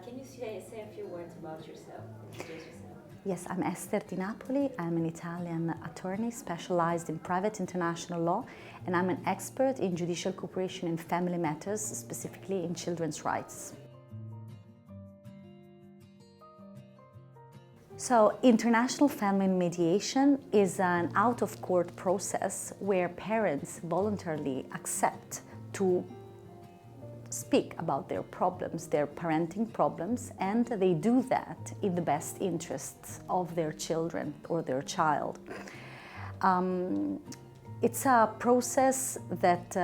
Can you say a few words about yourself? Introduce yourself. Yes, I'm Ester di Napoli. I'm an Italian attorney specialized in private international law, and I'm an expert in judicial cooperation in family matters, specifically in children's rights. So, international family mediation is an out-of-court process where parents voluntarily accept to speak about their problems, their parenting problems, and they do that in the best interests of their children or their child. It's a process that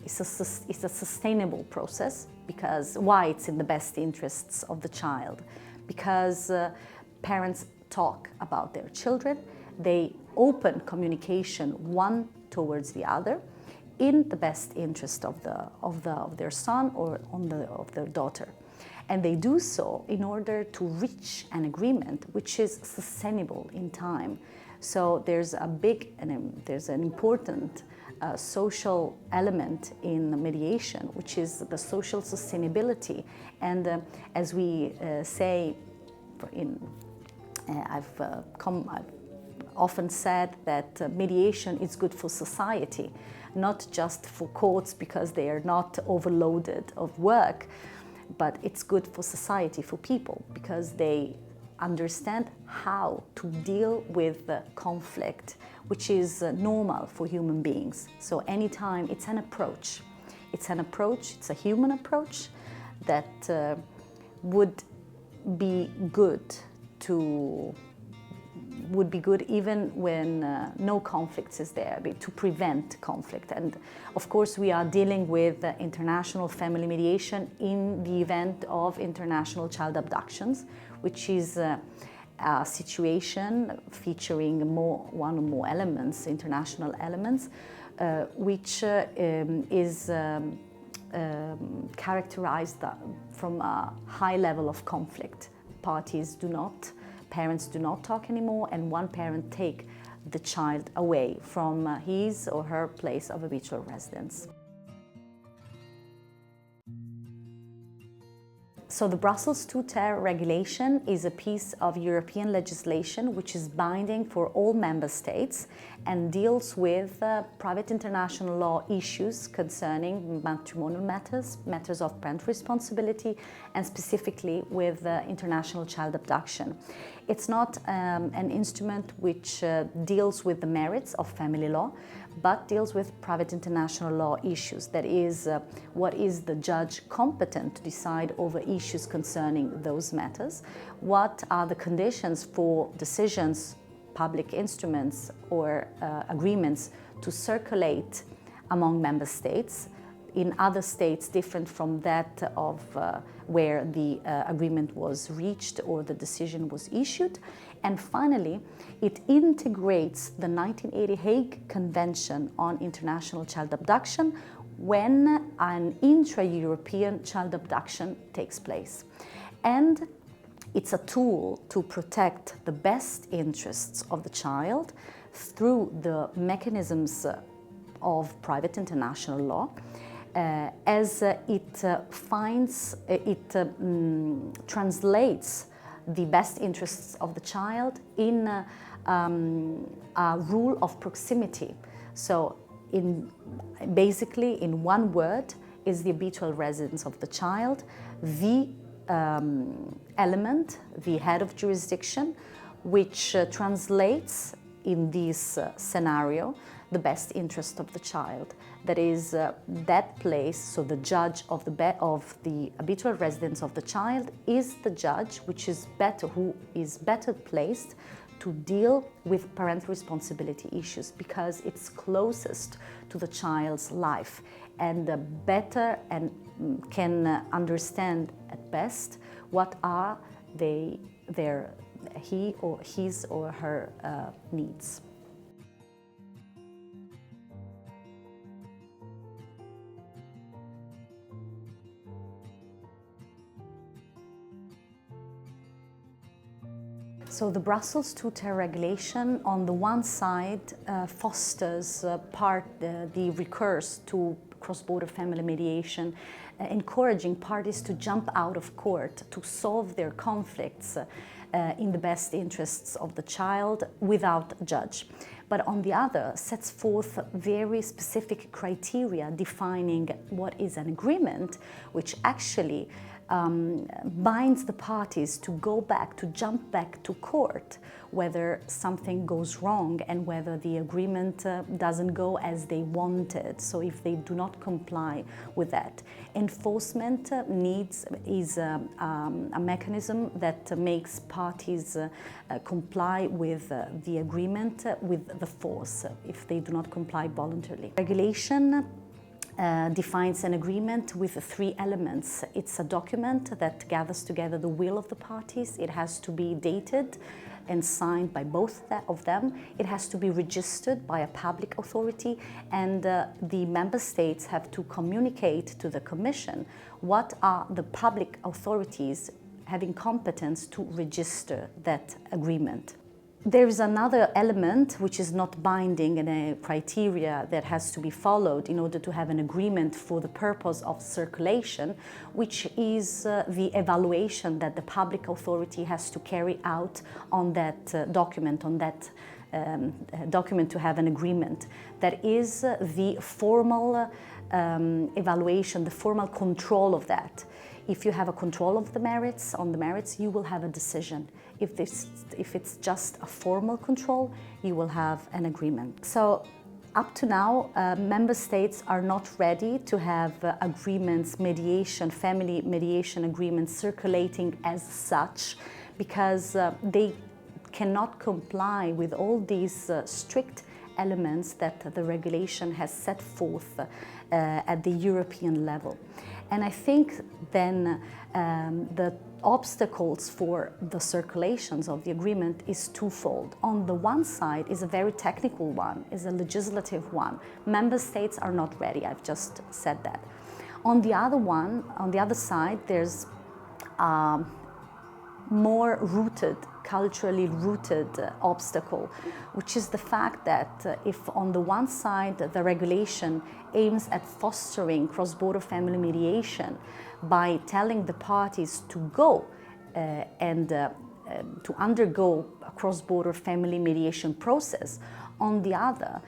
is a sustainable process. Because why it's in the best interests of the child? Because parents talk about their children, they open communication one towards the other in the best interest of their son or of their daughter. And they do so in order to reach an agreement which is sustainable in time. So there's an important social element in mediation, which is the social sustainability. And as we say, I've often said that mediation is good for society, not just for courts because they are not overloaded of work, but it's good for society, for people, because they understand how to deal with conflict, which is normal for human beings. So anytime it's an approach, it's a human approach that would be good even when no conflicts is there, to prevent conflict. And of course we are dealing with international family mediation in the event of international child abductions, which is a situation featuring one or more elements, international elements, which is characterized from a high level of conflict. Parents do not talk anymore, and one parent take the child away from his or her place of habitual residence. So the Brussels II-ter regulation is a piece of European legislation which is binding for all member states and deals with private international law issues concerning matrimonial matters, matters of parental responsibility, and specifically with international child abduction. It's not an instrument which deals with the merits of family law, but deals with private international law issues. That is, what is the judge competent to decide over issues concerning those matters? What are the conditions for decisions, public instruments, or agreements to circulate among member states? In other states different from that of where the agreement was reached or the decision was issued. And finally, it integrates the 1980 Hague Convention on International Child Abduction when an intra-European child abduction takes place. And it's a tool to protect the best interests of the child through the mechanisms of private international law, as it translates the best interests of the child in a rule of proximity. So basically in one word is the habitual residence of the child, the element, the head of jurisdiction, which translates in this scenario the best interest of the child. That is, that place, so the judge of the habitual residence of the child is the judge who is better placed to deal with parental responsibility issues, because it's closest to the child's life and better and can understand at best what are his or her needs. So the Brussels II-ter regulation, on the one side, fosters the recourse to cross-border family mediation, encouraging parties to jump out of court to solve their conflicts in the best interests of the child without a judge. But on the other, sets forth very specific criteria defining what is an agreement, which actually binds the parties to go back, to jump back to court, whether something goes wrong and whether the agreement doesn't go as they wanted. So if they do not comply with that. Enforcement is a mechanism that makes parties comply with the agreement with the force if they do not comply voluntarily. Regulation defines an agreement with 3 elements. It's a document that gathers together the will of the parties. It has to be dated and signed by both of them. It has to be registered by a public authority, and the member states have to communicate to the Commission what are the public authorities having competence to register that agreement. There is another element which is not binding and a criteria that has to be followed in order to have an agreement for the purpose of circulation, which is the evaluation that the public authority has to carry out on that document, document to have an agreement. That is the formal evaluation, the formal control of that. If you have a control of the merits, you will have a decision. If it's just a formal control, you will have an agreement. So up to now, member states are not ready to have agreements, family mediation agreements circulating as such, because they cannot comply with all these strict elements that the regulation has set forth at the European level. And I think then the obstacles for the circulations of the agreement is twofold. On the one side is a very technical one, is a legislative one. Member states are not ready, I've just said that. On the other side, there's more culturally rooted obstacle, which is the fact that if on the one side the regulation aims at fostering cross-border family mediation by telling the parties to go and to undergo a cross-border family mediation process, on the other,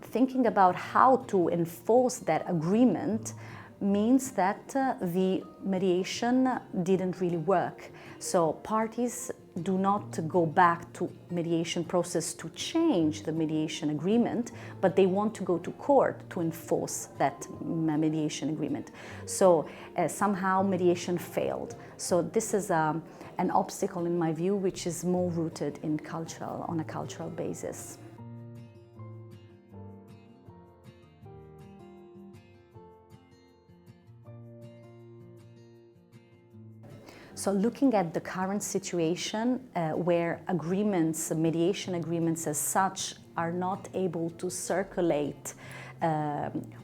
thinking about how to enforce that agreement means that the mediation didn't really work. So parties do not go back to mediation process to change the mediation agreement, but they want to go to court to enforce that mediation agreement. So somehow mediation failed. So this is an obstacle in my view, which is more rooted in on a cultural basis. So looking at the current situation where mediation agreements as such are not able to circulate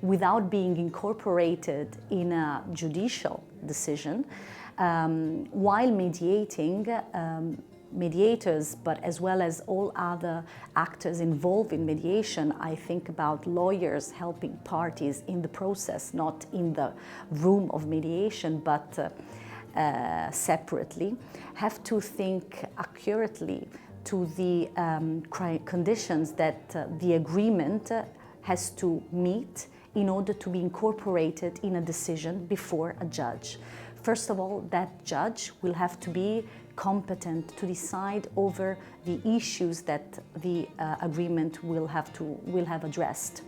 without being incorporated in a judicial decision, while mediating, mediators, but as well as all other actors involved in mediation, I think about lawyers helping parties in the process, not in the room of mediation, but separately, have to think accurately to the conditions that the agreement has to meet in order to be incorporated in a decision before a judge. First of all, that judge will have to be competent to decide over the issues that the agreement will have addressed.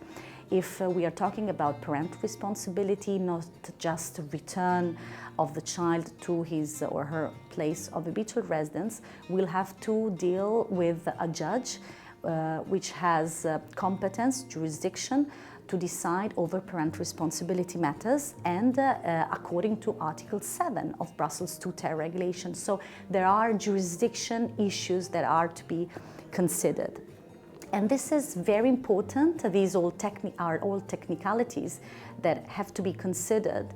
If we are talking about parental responsibility, not just return of the child to his or her place of habitual residence, we'll have to deal with a judge which has competence, jurisdiction to decide over parental responsibility matters, and according to Article 7 of Brussels II-Ter regulation. So there are jurisdiction issues that are to be considered. And this is very important. These are all technicalities that have to be considered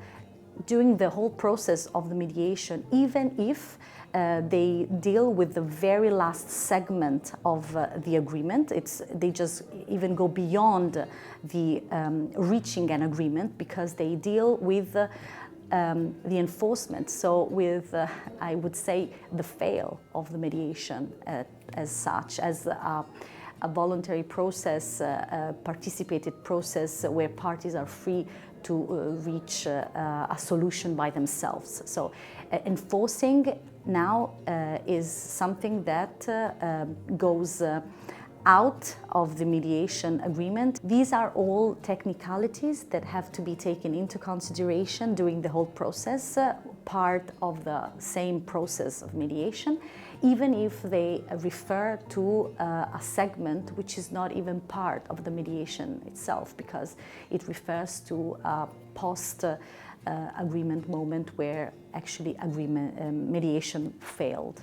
during the whole process of the mediation, even if they deal with the very last segment of the agreement. They just even go beyond the reaching an agreement, because they deal with the enforcement. So with, I would say, the fail of the mediation as such, as a voluntary process, a participated process where parties are free to reach a solution by themselves. So enforcing now is something that goes out of the mediation agreement. These are all technicalities that have to be taken into consideration during the whole process, part of the same process of mediation, even if they refer to a segment which is not even part of the mediation itself, because it refers to a post-agreement moment where actually mediation failed.